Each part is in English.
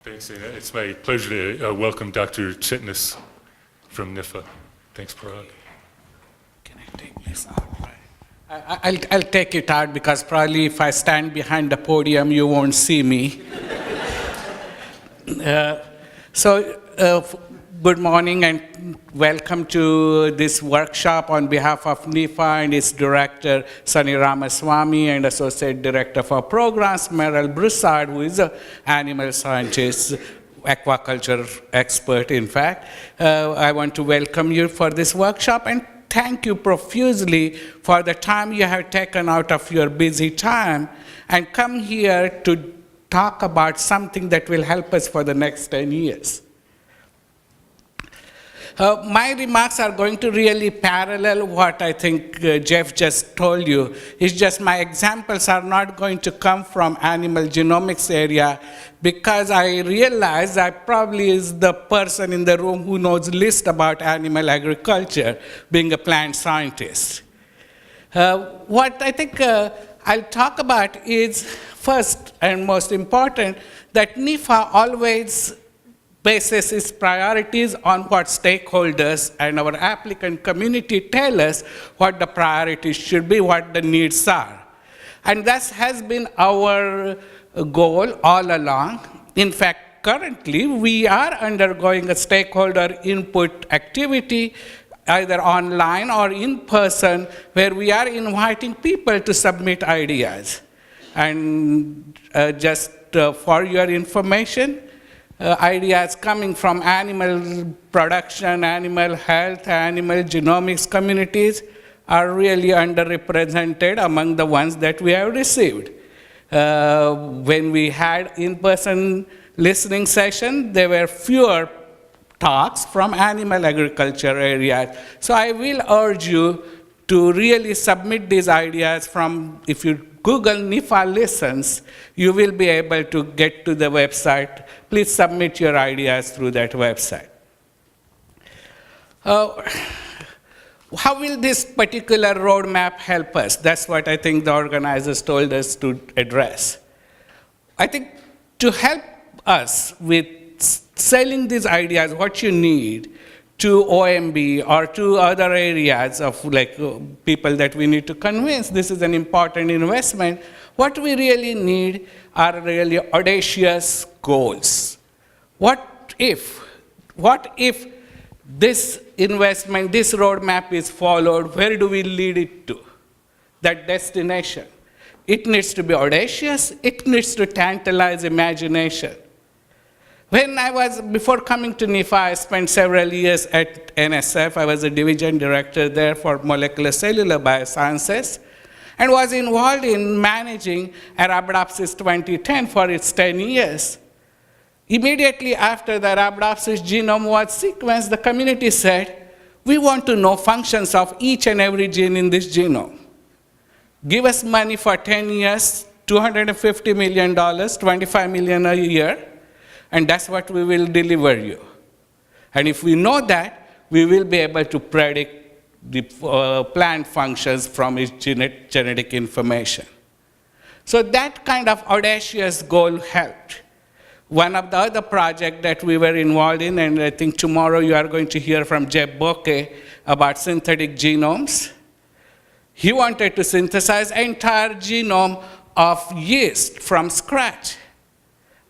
Thanks, and it's my pleasure to welcome Dr. Chitnis from NIFA. Thanks, Parag. Can I take this out? I'll take it out because probably if I stand behind the podium, you won't see me. Good morning and welcome to this workshop on behalf of NIFA and its director, Sunny Ramaswamy, and Associate Director for Programs, Meryl Broussard, who is an animal scientist, aquaculture expert, in fact. I want to welcome you for this workshop and thank you profusely for the time you have taken out of your busy time and come here to talk about something that will help us for the next 10 years. My remarks are going to really parallel what I think Jeff just told you. It's just my examples are not going to come from animal genomics area because I realize I probably is the person in the room who knows least about animal agriculture, being a plant scientist. What I think I'll talk about is first and most important that NIFA always bases its priorities on what stakeholders and our applicant community tell us what the priorities should be, what the needs are. And that has been our goal all along. In fact, currently, we are undergoing a stakeholder input activity, either online or in person, where we are inviting people to submit ideas. And just for your information, ideas coming from animal production, animal health, animal genomics communities are really underrepresented among the ones that we have received. When we had in-person listening session, there were fewer talks from animal agriculture areas. So I will urge you to really submit these ideas from, if you Google NIFA Listens, you will be able to get to the website. Please submit your ideas through that website. How will this particular roadmap help us? That's what I think the organizers told us to address. I think to help us with selling these ideas, what you need to OMB or to other areas of like people that we need to convince this is an important investment, what we really need are really audacious goals. What if this investment, this roadmap is followed, where do we lead it to? That destination. It needs to be audacious, it needs to tantalize imagination. When before coming to NIFA, I spent several years at NSF. I was a division director there for molecular cellular biosciences and was involved in managing Arabidopsis 2010 for its 10 years. Immediately after the Arabidopsis genome was sequenced, the community said, we want to know functions of each and every gene in this genome. Give us money for 10 years, $250 million, $25 million a year, and that's what we will deliver you. And if we know that, we will be able to predict the plant functions from its genetic information. So that kind of audacious goal helped. One of the other projects that we were involved in, and I think tomorrow you are going to hear from Jeb Bokeh about synthetic genomes. He wanted to synthesize an entire genome of yeast from scratch.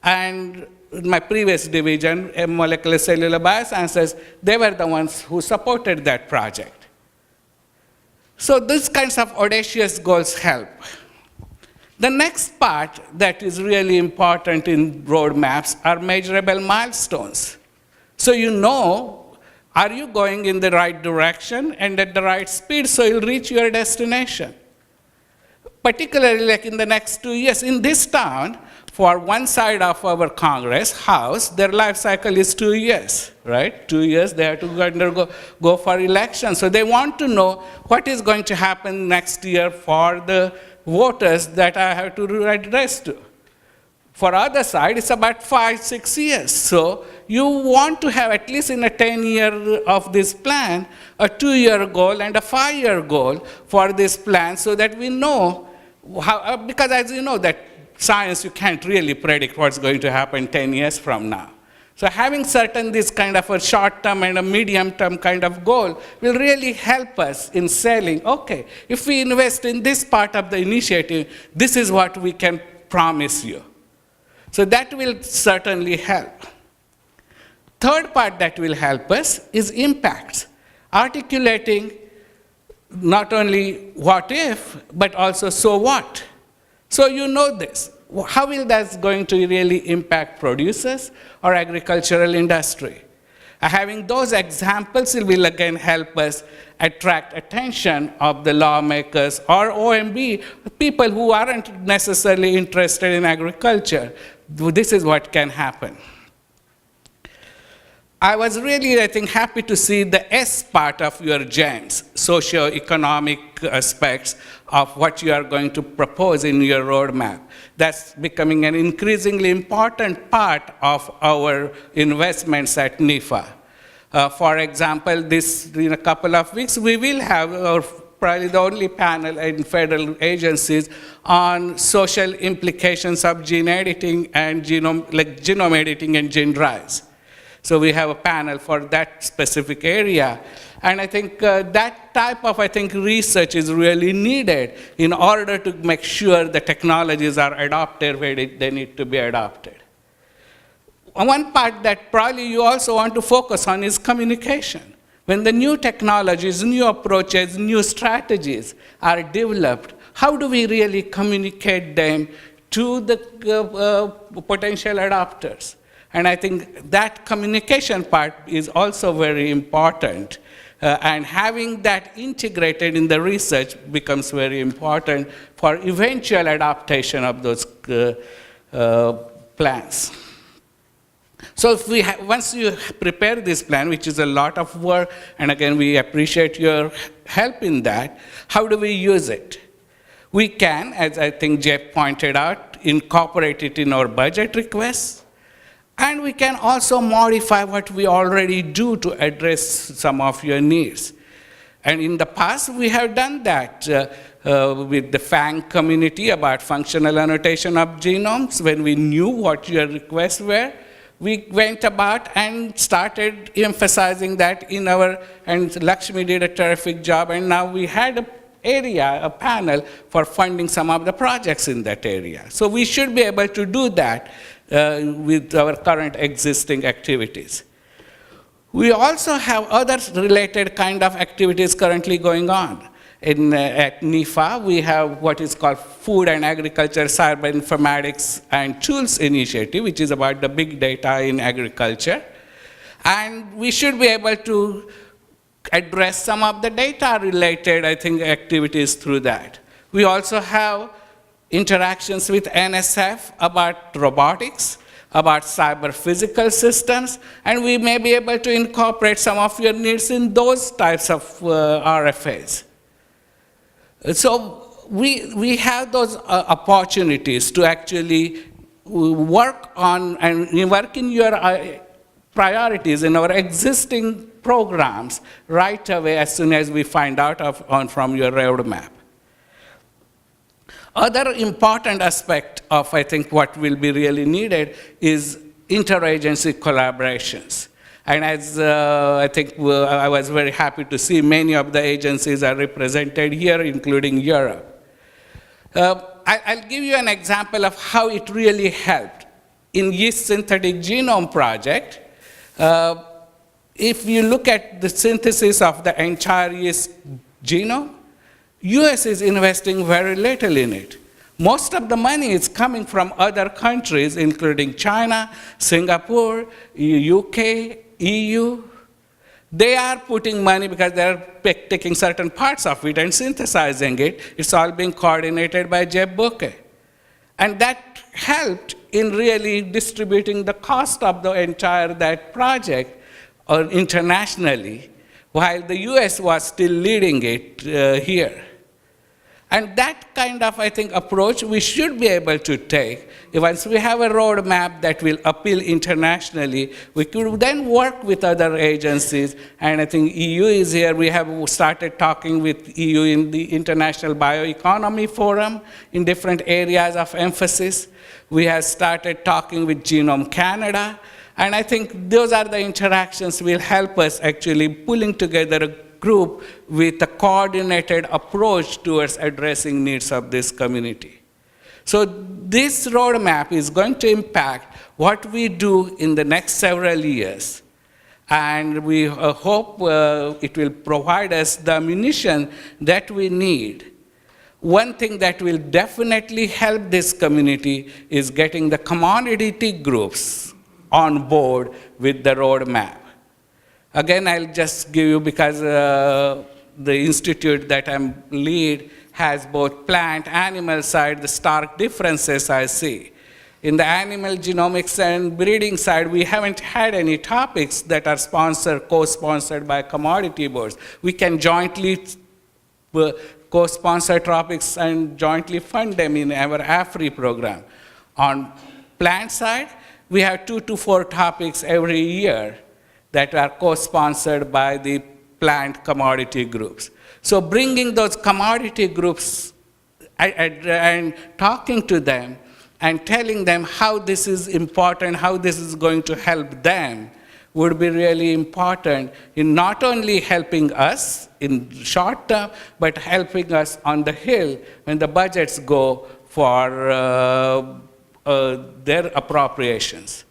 And my previous division, molecular cellular biosciences, they were the ones who supported that project. So these kinds of audacious goals help. The next part that is really important in roadmaps are measurable milestones. So you know, are you going in the right direction and at the right speed so you'll reach your destination? Particularly like in the next 2 years, in this town, for one side of our Congress, House, their life cycle is 2 years, right? 2 years, they have to go for election. So they want to know what is going to happen next year for the voters that I have to address to. For other side, it's about 5, 6 years. So you want to have at least in a 10-year of this plan, a 2-year goal and a 5-year goal for this plan so that we know how, because as you know that science, you can't really predict what's going to happen 10 years from now. So having certain this kind of a short-term and a medium-term kind of goal will really help us in selling, okay, if we invest in this part of the initiative, this is what we can promise you. So that will certainly help. Third part that will help us is impacts, articulating not only what if, but also so what. So you know this. How will that going to really impact producers or agricultural industry? Having those examples will again help us attract attention of the lawmakers or OMB, people who aren't necessarily interested in agriculture. This is what can happen. I was really, I think, happy to see the S part of your GEMS, socioeconomic aspects of what you are going to propose in your roadmap. That's becoming an increasingly important part of our investments at NIFA. For example, in a couple of weeks, we will have probably the only panel in federal agencies on social implications of gene editing and genome editing and gene drives. So we have a panel for that specific area. And I think that type of, research is really needed in order to make sure the technologies are adopted where they need to be adopted. One part that probably you also want to focus on is communication. When the new technologies, new approaches, new strategies are developed, how do we really communicate them to the potential adopters? And I think that communication part is also very important. And having that integrated in the research becomes very important for eventual adaptation of those plans. So if once you prepare this plan, which is a lot of work, and again, we appreciate your help in that, how do we use it? We can, as I think Jeff pointed out, incorporate it in our budget requests. And we can also modify what we already do to address some of your needs. And in the past, we have done that with the FANG community about functional annotation of genomes. When we knew what your requests were, we went about and started emphasizing that in our, and Lakshmi did a terrific job, and now we had a panel for funding some of the projects in that area. So we should be able to do that with our current existing activities. We also have other related kind of activities currently going on. At NIFA, we have what is called Food and Agriculture Cyber Informatics and Tools Initiative, which is about the big data in agriculture. And we should be able to address some of the data-related, activities through that. We also have interactions with NSF about robotics, about cyber physical systems, and we may be able to incorporate some of your needs in those types of RFAs. So we have those opportunities to actually work on and work in your priorities in our existing programs right away as soon as we find out from your roadmap. Other important aspect of, what will be really needed is interagency collaborations. And as I was very happy to see many of the agencies are represented here, including Europe. I'll give you an example of how it really helped. In yeast synthetic genome project, if you look at the synthesis of the entire yeast genome, US is investing very little in it. Most of the money is coming from other countries, including China, Singapore, UK, EU. They are putting money because they're taking certain parts of it and synthesizing it. It's all being coordinated by Jeb Bouquet. And that helped in really distributing the cost of the entire that project internationally, while the US was still leading it here. And that kind of, I think, approach we should be able to take. Once we have a roadmap that will appeal internationally, we could then work with other agencies. And I think EU is here. We have started talking with EU in the International Bioeconomy Forum in different areas of emphasis. We have started talking with Genome Canada. And I think those are the interactions will help us actually pulling together a group with a coordinated approach towards addressing needs of this community. So this roadmap is going to impact what we do in the next several years. And we hope it will provide us the ammunition that we need. One thing that will definitely help this community is getting the commodity groups on board with the roadmap. Again, I'll just give you, because the institute that I'm lead has both plant, animal side, the stark differences I see. In the animal genomics and breeding side, we haven't had any topics that are sponsored, co-sponsored by commodity boards. We can jointly co-sponsor topics and jointly fund them in our AFRI program. On plant side, we have 2 to 4 topics every year that are co-sponsored by the plant commodity groups. So bringing those commodity groups and talking to them and telling them how this is important, how this is going to help them, would be really important in not only helping us in short term, but helping us on the hill when the budgets go for their appropriations.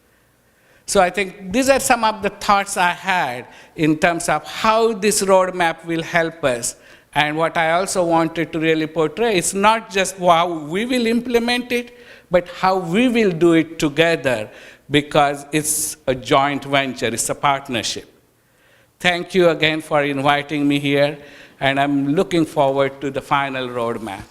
So I think these are some of the thoughts I had in terms of how this roadmap will help us. And what I also wanted to really portray is not just how we will implement it, but how we will do it together, because it's a joint venture, it's a partnership. Thank you again for inviting me here, and I'm looking forward to the final roadmap.